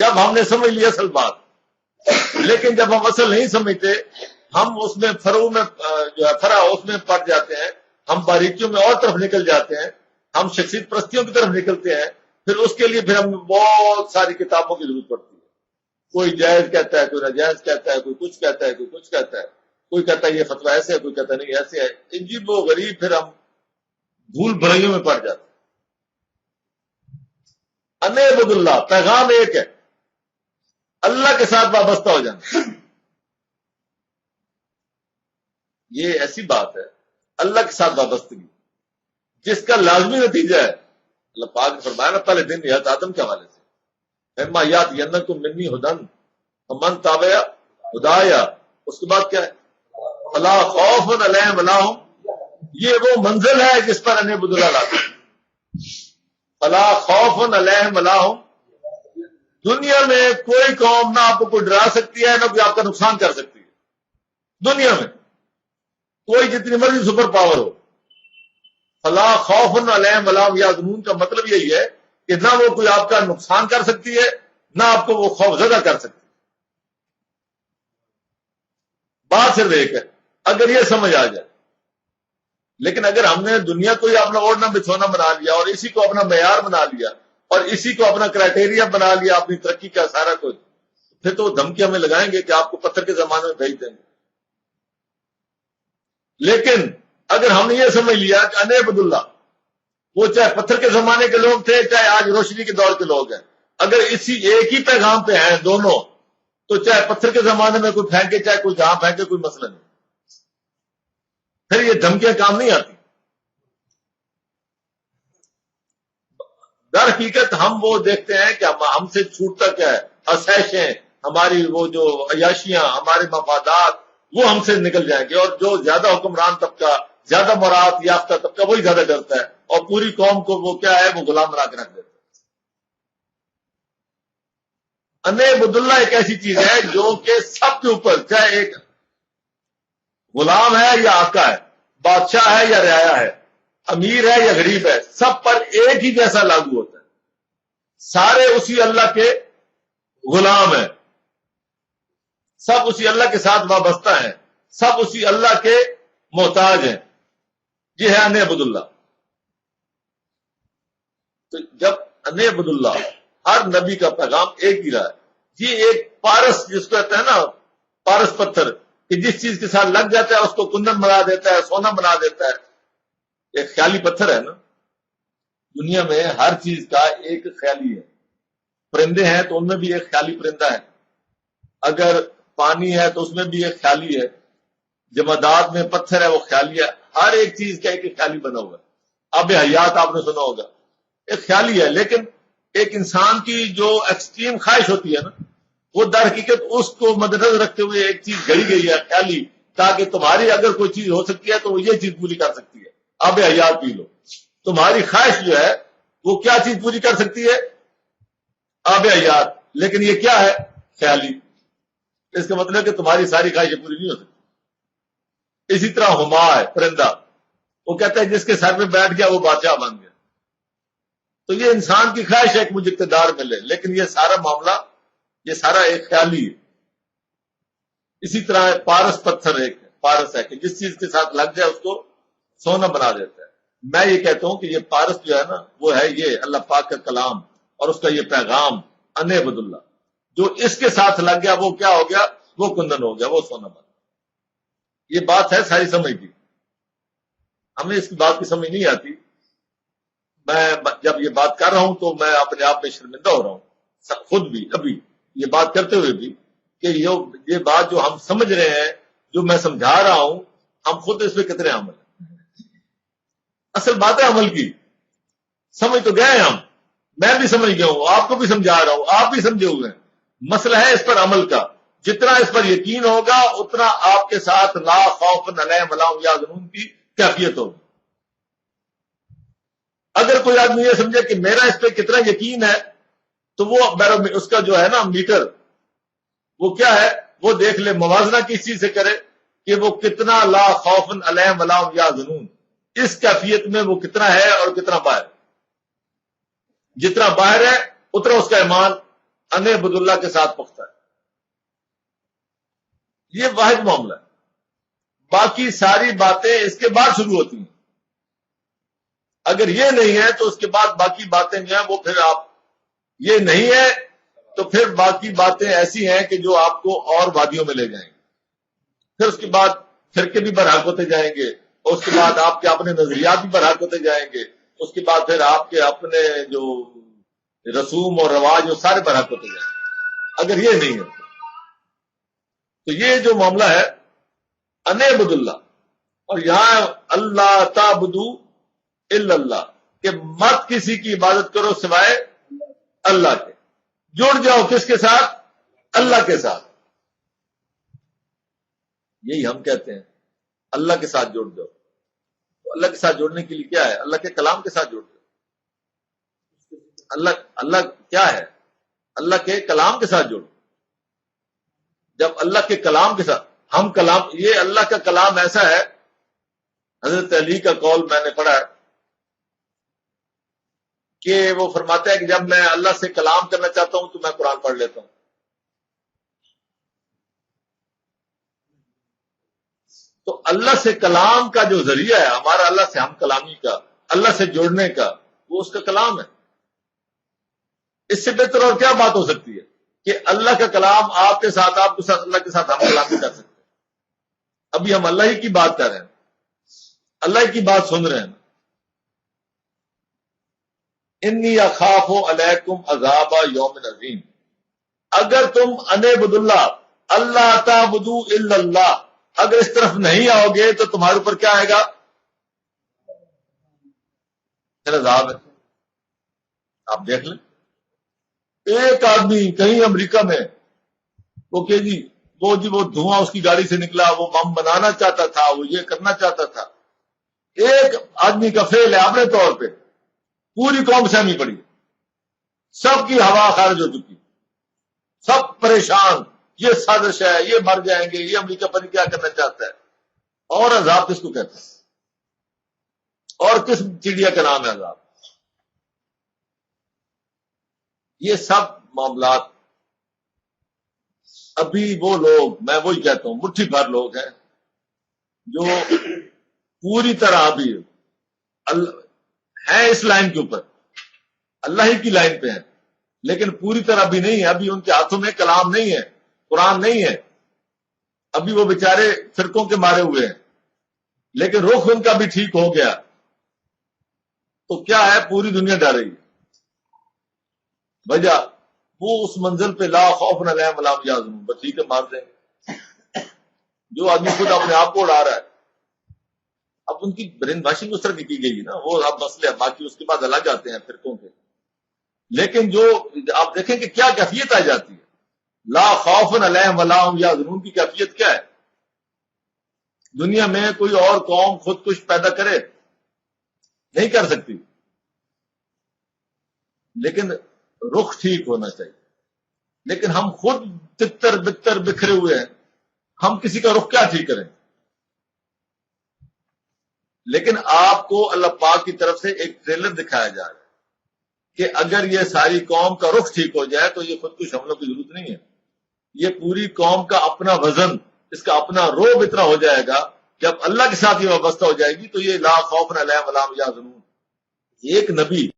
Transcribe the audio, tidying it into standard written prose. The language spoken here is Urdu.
جب ہم نے سمجھ لی اصل بات. لیکن جب ہم اصل نہیں سمجھتے ہم اس میں فرو میں جو ہے فرا اس میں پڑ جاتے ہیں, ہم باریکیوں میں اور طرف نکل جاتے ہیں, ہم شخصیت پرستیوں کی طرف نکلتے ہیں. پھر اس کے لیے پھر ہمیں بہت ساری کتابوں کی ضرورت پڑتی ہے. کوئی جائز کہتا ہے, کوئی ناجائز کہتا ہے, کوئی کچھ کہتا ہے, کوئی کچھ کہتا ہے, کوئی کہتا ہے یہ فتویٰ ایسے ہے, کوئی کہتا ہے نہیں ایسے ہے. عجیب و غریب پھر ہم بھول بھلائیوں میں پڑ جاتے ہیں. انعبد اللہ, پیغام ایک ہے, اللہ کے ساتھ وابستہ ہو جانا. یہ ایسی بات ہے اللہ کے ساتھ وابستگی جس کا لازمی نتیجہ ہے. اللہ پاک نے فرمایا نا پہلے دن یاد آدم کے حوالے سے, اما یاد ینکم منی ہدن فمن تابع ہدایا. اس کے بعد کیا ہے؟ فلا خوف علیہم ولا هم. یہ وہ منزل ہے جس پر انعبد اللہ لاتا ہے. فلا خوف علیہم ولا هم. دنیا میں کوئی قوم نہ آپ کو کوئی ڈرا سکتی ہے, نہ کوئی آپ کا نقصان کر سکتی ہے. دنیا میں کوئی جتنی مرضی سپر پاور ہو. فلا خوف علیہم ولا هم یحزنون کا مطلب یہی ہے کہ نہ وہ کوئی آپ کا نقصان کر سکتی ہے, نہ آپ کو وہ خوف زدہ کر سکتی ہے. بات صرف ایک ہے, اگر یہ سمجھ آ جائے. لیکن اگر ہم نے دنیا کو ہی اپنا اوڑھنا بچھونا بنا لیا اور اسی کو اپنا معیار بنا لیا اور اسی کو اپنا کرائٹیریا بنا لیا اپنی ترقی کا سارا کچھ, پھر تو دھمکی ہمیں لگائیں گے کہ آپ کو پتھر کے زمانے میں بھیج دیں گے. لیکن اگر ہم نے یہ سمجھ لیا کہ انعبد اللہ, وہ چاہے پتھر کے زمانے کے لوگ تھے چاہے آج روشنی کے دور کے لوگ ہیں, اگر اسی ایک ہی پیغام پہ ہیں دونوں, تو چاہے پتھر کے زمانے میں کوئی پھینکے چاہے کوئی جہاں پھینکے کوئی مسئلہ نہیں. پھر یہ دھمکیاں کام نہیں آتی. در حقیقت ہم وہ دیکھتے ہیں کہ ہم سے چھوٹتا کیا ہے, آسائشیں, ہماری وہ جو عیاشیاں, ہمارے مفادات, وہ ہم سے نکل جائیں گے. اور جو زیادہ حکمران طبقہ, زیادہ مراعات یافتہ طبقہ, وہی زیادہ ڈرتا ہے اور پوری قوم کو وہ کیا ہے, وہ غلام بنا کے رکھ دیتا ہے. انعبد اللہ ایک ایسی چیز ہے جو کہ سب کے اوپر, چاہے ایک غلام ہے یا آقا ہے, بادشاہ ہے یا رعایا ہے, امیر ہے یا غریب ہے, سب پر ایک ہی جیسا لاگو ہوتا ہے. سارے اسی اللہ کے غلام ہیں, سب اسی اللہ کے ساتھ وابستہ ہیں, سب اسی اللہ کے محتاج ہیں. یہ ہے انعبد اللہ. تو جب انعبد اللہ, ہر نبی کا پیغام ایک ہی رہا ہے. یہ ایک پارس جس کو کہتے ہیں نا, پارس پتھر, کہ جس چیز کے ساتھ لگ جاتا ہے اس کو کندن بنا دیتا ہے, سونا بنا دیتا ہے. ایک خیالی پتھر ہے نا. دنیا میں ہر چیز کا ایک خیالی ہے. پرندے ہیں تو ان میں بھی ایک خیالی پرندہ ہے, اگر پانی ہے تو اس میں بھی ایک خیالی ہے, جمادات میں پتھر ہے وہ خیالی ہے. ہر ایک چیز کا ایک خیالی بنا ہوا ہے. آب حیات آپ نے سنا ہوگا, ایک خیالی ہے. لیکن ایک انسان کی جو ایکسٹریم خواہش ہوتی ہے نا, وہ در حقیقت اس کو مد نظر رکھتے ہوئے ایک چیز گھڑی گئی ہے خیالی, تاکہ تمہاری اگر کوئی چیز ہو سکتی ہے تو وہ یہ چیز پوری کر سکتی ہے. آب حیات پی لو, تمہاری خواہش جو ہے وہ کیا چیز پوری کر سکتی ہے؟ آب حیات. لیکن یہ کیا ہے؟ خیالی. اس کا مطلب ہے کہ تمہاری ساری خواہشیں پوری نہیں ہو سکتی. اسی طرح ہما ہے پرندہ, وہ کہتا ہے جس کے سر میں بیٹھ گیا وہ بادشاہ بن گیا. تو یہ انسان کی خواہش ہے کہ مجھے اقتدار ملے, لیکن یہ سارا معاملہ, یہ سارا ایک خیالی ہے. اسی طرح پارس پتھر ایک پارس ہے کہ جس چیز کے ساتھ لگ جائے اس کو سونا بنا دیتا ہے. میں یہ کہتا ہوں کہ یہ پارس جو ہے نا, وہ ہے یہ اللہ پاک کا کلام اور اس کا یہ پیغام انعبد اللہ. جو اس کے ساتھ لگ گیا وہ کیا ہو گیا؟ وہ کندن ہو گیا, وہ سونا بنا. یہ بات ہے ساری سمجھ کی. ہمیں اس کی بات کی سمجھ نہیں آتی. میں جب یہ بات کر رہا ہوں تو میں اپنے آپ میں شرمندہ ہو رہا ہوں, خود بھی ابھی یہ بات کرتے ہوئے بھی, کہ یہ بات جو ہم سمجھ رہے ہیں, جو میں سمجھا رہا ہوں, ہم خود اس پہ کتنے عمل ہیں. اصل بات ہے عمل کی. سمجھ تو گئے ہم, میں بھی سمجھ گیا ہوں, آپ کو بھی سمجھا رہا ہوں, آپ بھی سمجھے ہوئے ہیں. مسئلہ ہے اس پر عمل کا. جتنا اس پر یقین ہوگا اتنا آپ کے ساتھ لا خوف علیہم ولا هم یحزنون کی کیفیت ہوگی. اگر کوئی آدمی یہ سمجھے کہ میرا اس پہ کتنا یقین ہے, تو وہ اس کا جو ہے نا میٹر, وہ کیا ہے, وہ دیکھ لے, موازنہ کس چیز سے کرے کہ وہ کتنا لا خوف علیہم ولا هم یحزنون, اس کیفیت میں وہ کتنا ہے اور کتنا باہر. جتنا باہر ہے اتنا اس کا ایمان ان عبد اللہ کے ساتھ پختہ ہے. یہ واحد معاملہ ہے. باقی ساری باتیں اس کے بعد شروع ہوتی ہیں. اگر یہ نہیں ہے تو اس کے بعد باقی باتیں جو ہیں وہ پھر آپ یہ نہیں ہے تو پھر باقی باتیں ایسی ہیں کہ جو آپ کو اور وادیوں میں لے جائیں گے. پھر اس کے بعد فرقے بھی برحق ہوتے جائیں گے, اور اس کے بعد آپ کے اپنے نظریات بھی برحق ہوتے جائیں گے. اس کے بعد پھر آپ کے اپنے جو رسوم اور رواج وہ سارے برحق ہوتے جائیں گے. اگر یہ نہیں ہے تو یہ جو معاملہ ہے ان عبد اللہ, اور یہاں اللہ تعبدو الا اللہ کہ مت کسی کی عبادت کرو سوائے اللہ کے. جڑ جاؤ کس کے ساتھ؟ اللہ کے ساتھ. یہی ہم کہتے ہیں اللہ کے ساتھ جڑ جاؤ. تو اللہ کے ساتھ جوڑنے کے لیے کیا ہے؟ اللہ کے کلام کے ساتھ جڑ جاؤ. اللہ کیا ہے؟ اللہ کے کلام کے ساتھ جڑو. جب اللہ کے کلام کے ساتھ ہم کلام, یہ اللہ کا کلام ایسا ہے, حضرت علی کا قول میں نے پڑھا ہے کہ وہ فرماتا ہے کہ جب میں اللہ سے کلام کرنا چاہتا ہوں تو میں قرآن پڑھ لیتا ہوں. تو اللہ سے کلام کا جو ذریعہ ہے ہمارا, اللہ سے ہم کلامی کا, اللہ سے جوڑنے کا, وہ اس کا کلام ہے. اس سے بہتر اور کیا بات ہو سکتی ہے کہ اللہ کا کلام آپ کے ساتھ, آپ کے ساتھ, اللہ کے ساتھ ہم کلامی کر سکتے ہیں. ابھی ہم اللہ ہی کی بات کر رہے ہیں, اللہ ہی کی بات سن رہے ہیں. انی اخاف علیکم عذاب یوم عظیم. اگر تم ان عبد اللہ اللہ تعبدوا الا اللہ اگر اس طرف نہیں آؤ گے تو تمہارے اوپر کیا آئے گا؟ پھر عذاب ہے. آپ دیکھ لیں, ایک آدمی کہیں امریکہ میں وہ کہ جی وہ دھواں اس کی گاڑی سے نکلا, وہ بم بنانا چاہتا تھا, وہ یہ کرنا چاہتا تھا. ایک آدمی کا فیل ہے اپنے طور پہ, پوری قوم سہمی پڑی, سب کی ہوا خارج ہو چکی, سب پریشان, یہ سازش ہے, یہ مر جائیں گے, یہ امریکہ پر کیا کرنا چاہتا ہے. اور عذاب کس کو کہتے ہیں؟ اور کس چڑیا کا نام ہے عذاب؟ یہ سب معاملات ابھی وہ لوگ, میں وہی کہتا ہوں مٹھی بھر لوگ ہیں جو پوری طرح ابھی ہیں اس لائن کے اوپر, اللہ ہی کی لائن پہ ہیں, لیکن پوری طرح ابھی نہیں ہے. ابھی ان کے ہاتھوں میں کلام نہیں ہے, قرآن نہیں ہے. ابھی وہ بیچارے فرقوں کے مارے ہوئے ہیں, لیکن رخ ان کا بھی ٹھیک ہو گیا تو کیا ہے, پوری دنیا ڈر رہی ہے. وجہ وہ اس منزل پہ لا خوف علیہم ولا هم يحزنون, بس ٹھیک ہے مار دیں گے. جو آدمی خود اپنے آپ کو اڑا رہا ہے, اب ان کی برین واشنگ اس طرح کی گئی نا, وہ اب مسئلے باقی اس کے بعد الگ آتے ہیں فرقوں کے. لیکن جو آپ دیکھیں کہ کیا کیفیت آ جاتی ہے, لا خوف علیہم ولا هم يحزنون کی کیفیت کیا ہے؟ دنیا میں کوئی اور قوم خود کش پیدا کرے نہیں کر سکتی, لیکن رخ ٹھیک ہونا چاہیے. لیکن ہم خود تتر بتر بکھرے ہوئے ہیں, ہم کسی کا رخ کیا ٹھیک کریں؟ لیکن آپ کو اللہ پاک کی طرف سے ایک ٹریلر دکھایا جا رہا ہے کہ اگر یہ ساری قوم کا رخ ٹھیک ہو جائے تو یہ خود کش حملوں کی ضرورت نہیں ہے. یہ پوری قوم کا اپنا وزن, اس کا اپنا روب اتنا ہو جائے گا, جب اللہ کے ساتھ یہ وابستہ ہو جائے گی تو یہ لا خوف علیہم ولا هم يحزنون. ایک نبی